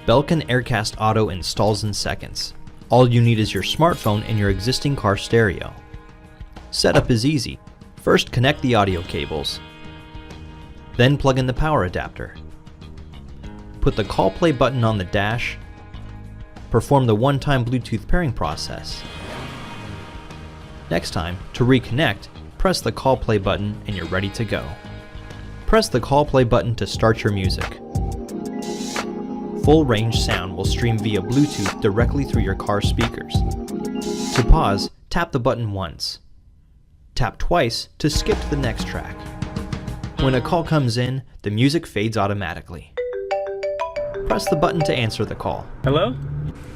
Belkin Aircast Auto installs in seconds. All you need is your smartphone and your existing car stereo. Setup is easy. First, connect the audio cables. Then plug in the power adapter. Put the call play button on the dash. Perform the one-time Bluetooth pairing process. Next time, to reconnect, press the call play button and you're ready to go. Press the call play button to start your music. Full range sound will stream via Bluetooth directly through your car speakers. To pause, tap the button once. Tap twice to skip to the next track. When a call comes in, the music fades automatically. Press the button to answer the call. Hello?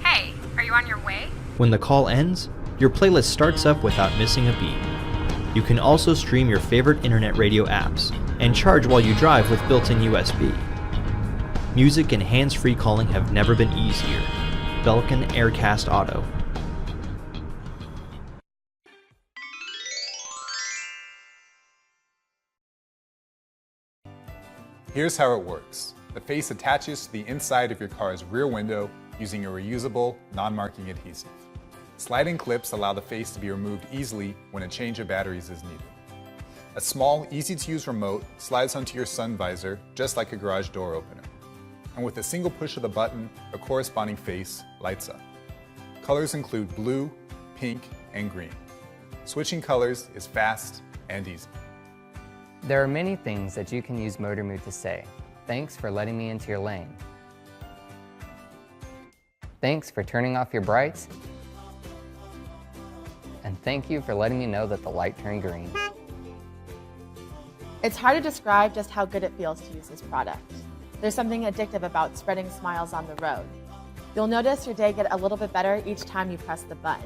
Hey, are you on your way? When the call ends, your playlist starts up without missing a beat. You can also stream your favorite internet radio apps and charge while you drive with built-in USB. Music and hands-free calling have never been easier. Belkin Aircast Auto. Here's how it works. The face attaches to the inside of your car's rear window using a reusable, non-marking adhesive. Sliding clips allow the face to be removed easily when a change of batteries is needed. A small, easy-to-use remote slides onto your sun visor just like a garage door opener. And with a single push of the button, a corresponding face lights up. Colors include blue, pink, and green. Switching colors is fast and easy. There are many things that you can use Motor Mood to say. Thanks for letting me into your lane. Thanks for turning off your brights. And thank you for letting me know that the light turned green. It's hard to describe just how good it feels to use this product. There's something addictive about spreading smiles on the road. You'll notice your day get a little bit better each time you press the button.